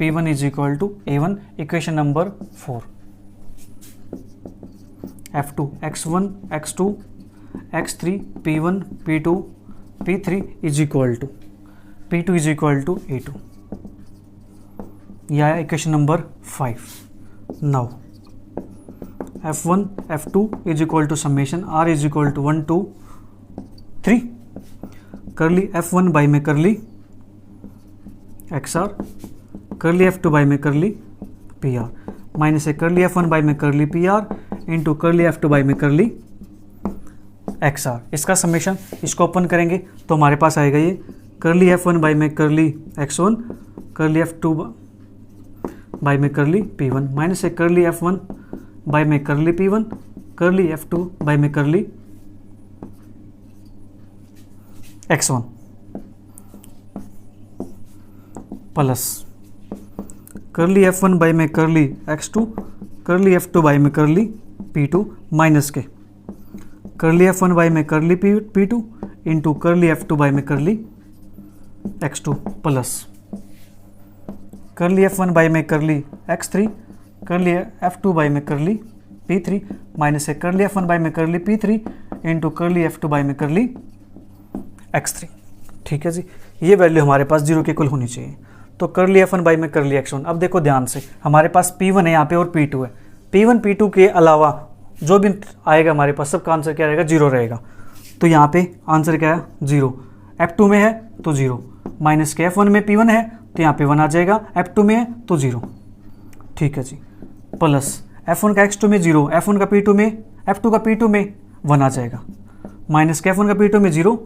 p1 is equal to a1 equation number 4, f2 x1 x2 x3 p1 p2 p3 is equal to p2 is equal to a2, यह है equation number 5। Now f1 f2 is equal to summation r is equal to 1 2 3 कर ली f1 by में कर ली xr, कर ली f2 by में कर ली pr, minus से कर ली f1 बाई में कर ली pr इंटू कर ली f2 बाई में कर ली xr। इसका समेशन इसको ओपन करेंगे तो हमारे पास आएगा ये कर ली f1 बाई में कर ली x1, कर ली f2 बाई में कर ली p1, माइनस से कर ली f1 बाई में कर ली p1, कर ली f2 बाई में कर ली x1 प्लस कर ली f1 बाई में कर ली x2, कर ली f2 बाई में कर ली p2, माइनस के कर ली f1 बाई में कर ली p2 इंटू कर ली f2 बाई में कर ली x2 प्लस कर ली f1 बाई में कर ली x3, कर लिया f2 बाई में कर ली p3, माइनस से कर लिया f1 बाई में कर ली p3 इंटू कर ली f2 बाई में कर ली x3, ठीक है जी। ये वैल्यू हमारे पास 0 के इक्वल होनी चाहिए। तो कर लिया f1 बाई में कर लिया x1। अब देखो ध्यान से, हमारे पास p1 है यहाँ पे और p2 है, p1 p2 के अलावा जो भी आएगा हमारे पास सबका आंसर क्या रहेगा, 0 रहेगा। तो यहाँ पे आंसर क्या है 0, f2 में है तो 0, माइनस के f1 में p1 है तो यहाँ पे 1 आ जाएगा, f2 में है तो 0, ठीक है जी। प्लस f1 का x2 में 0, f1 का p2 में f2 का p2 में 1 आ जाएगा, माइनस का f1 का p2 में 0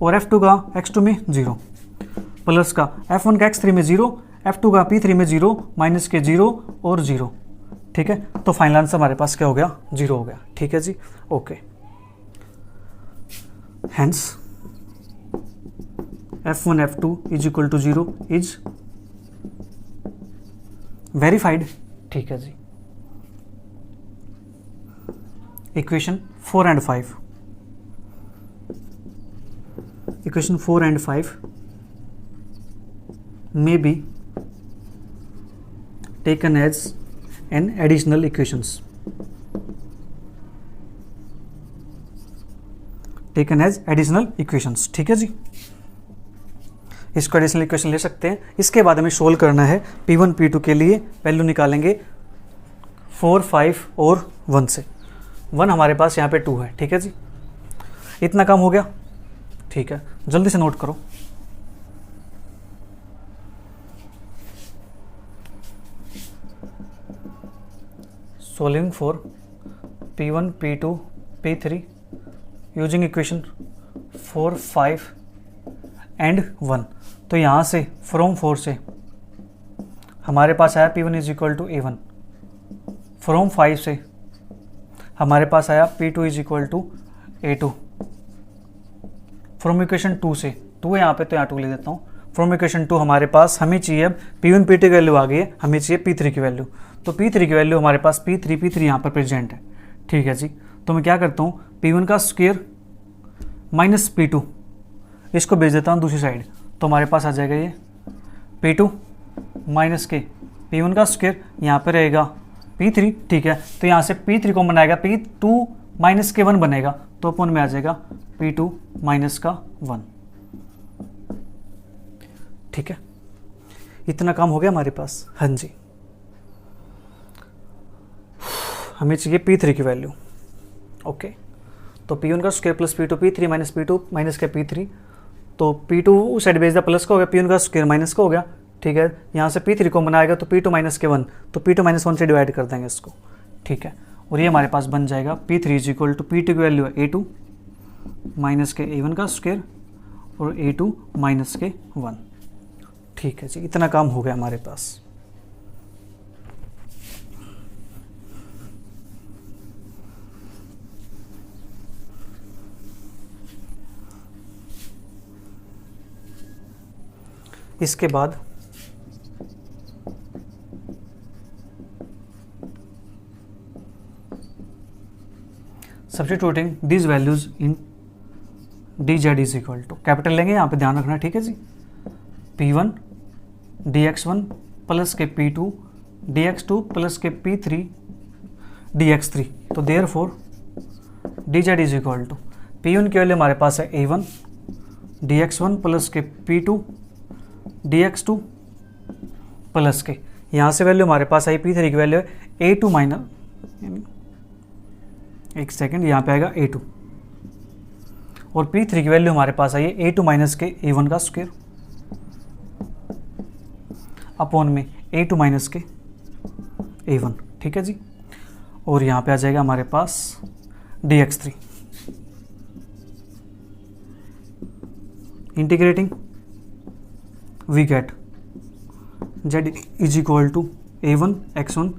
और f2 का x2 में 0, प्लस का f1 का x3 में 0, f2 का p3 में 0, माइनस के 0 और 0, ठीक है। तो फाइनल आंसर हमारे पास क्या हो गया, 0 हो गया, ठीक है जी। Okay, hence f1 f2 is equal to 0 is verified, ठीक है जी। Equation 4 and 5, equation 4 and 5 may be taken as an additional equations, taken as additional equations, ठीक है जी। इसको एडिशनल इक्वेशन ले सकते हैं। इसके बाद हमें सोल्व करना है P1 P2 के लिए। वैल्यू निकालेंगे 4, 5 और 1 से। 1 हमारे पास यहाँ पे 2 है, ठीक है जी। इतना काम हो गया, ठीक है, जल्दी से नोट करो। Solving for P1 P2 P3 using equation 4, 5 and 1। तो यहाँ से फ्रॉम 4 से हमारे पास आया P1 is equal to A1, from 5 से हमारे पास आया P2 is equal to A2, from equation 2 से 2 यहाँ पे तो यहाँ 2 ले देता हूँ। फ्रॉम इक्वेशन 2 हमारे पास हमें चाहिए अब P1 P2 की वैल्यू आ गई है, हमें चाहिए P3 की वैल्यू। तो P3 की वैल्यू हमारे पास P3 यहाँ पर प्रेजेंट है, ठीक है जी। तो मैं क्या करता हूँ, P1 का स्क्वायर माइनस P2, इसको भेज देता हूँ दूसरी साइड। तो हमारे पास आ जाएगा ये P2 माइनस के P1 का स्क्वायर, यहाँ पे रहेगा P3, ठीक है। तो यहाँ से P3 को बनाएगा P2 माइनस के 1 बनेगा, तो अपन में आ जाएगा P2 माइनस का 1, ठीक है। इतना काम हो गया हमारे पास, हाँ जी। हमें चाहिए P3 की वैल्यू, ओके। तो P1 का square plus P2 P3 minus P2 minus के P3, तो P2 उस साइड भेज दिया प्लस का हो गया, P1 का स्क्वायर माइनस का हो गया, ठीक है। यहाँ से P3 को बनाएगा तो P2 माइनस के 1, तो P2 माइनस 1 से डिवाइड कर देंगे इसको, ठीक है। और ये हमारे पास बन जाएगा P3 is equal to P2 की वैल्यू है A2 माइनस के A1 का स्क्वायर और A2 माइनस के 1, ठीक है जी। इतना काम हो गया हमारे पास। इसके बाद substituting these values in dz is equal to, capital लेंगे यहाँ पे, ध्यान रखना, ठीक है जी। P1 dx1 प्लस के P2 dx2 प्लस के P3 dx3, तो therefore dz is equal to P1 की वैल्यू हमारे पास है A1 dx1 प्लस के P2 dx2 प्लस के, यहाँ से वैल्यू हमारे पास आई P3 की वैल्यू है A2 माइनस, एक सेकेंड, यहाँ पे आएगा A2, और P3 की वैल्यू हमारे पास आई है A2 माइनस के A1 का स्क्वायर अपॉन में A2 माइनस के A1, ठीक है जी। और यहाँ पे आ जाएगा हमारे पास dx3, integrating we get z is equal to A1 x1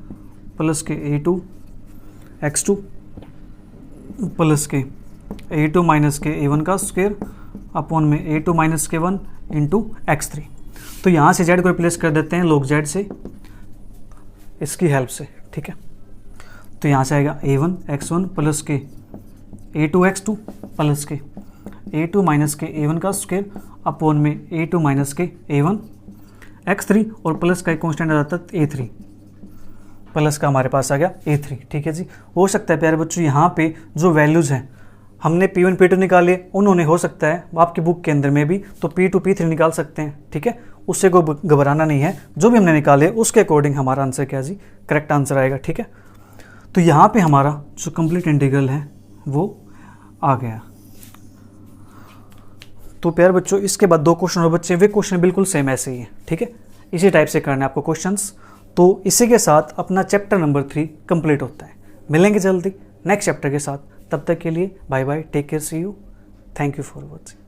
plus के A2 x2 प्लस के A2 माइनस के A1 का स्क्वायर अपॉन में A2 माइनस के 1 इंटू x3। तो यहाँ से z को रिप्लेस कर देते हैं log z से, इसकी हेल्प से, ठीक है। तो यहाँ से आएगा A1 x1 प्लस के A2 x2 प्लस के A2 माइनस के A1 का स्क्वायर अपॉन में A2 माइनस के A1 x3, और प्लस का एक कॉन्स्टेंट आ जाता है A3, प्लस का हमारे पास आ गया A3, ठीक है जी। हो सकता है प्यारे बच्चों यहाँ पे जो वैल्यूज़ हैं हमने P1 P2 निकाले, उन्होंने हो सकता है आपकी बुक के अंदर में भी तो P2 P3 निकाल सकते हैं, ठीक है। उससे कोई घबराना नहीं है, जो भी हमने निकाले उसके अकॉर्डिंग हमारा आंसर क्या जी, करेक्ट आंसर आएगा, ठीक है। तो यहाँ पे हमारा जो कंप्लीट इंटीग्रल है वो आ गया। तो प्यारे बच्चों इसके बाद 2 क्वेश्चन और बच्चे, वे क्वेश्चन बिल्कुल सेम ऐसे ही है, ठीक है। इसी टाइप से करना है आपको क्वेश्चंस। तो इसी के साथ अपना चैप्टर नंबर 3 कंप्लीट होता है। मिलेंगे जल्दी नेक्स्ट चैप्टर के साथ, तब तक के लिए bye bye, take care, see you, thank you for watching.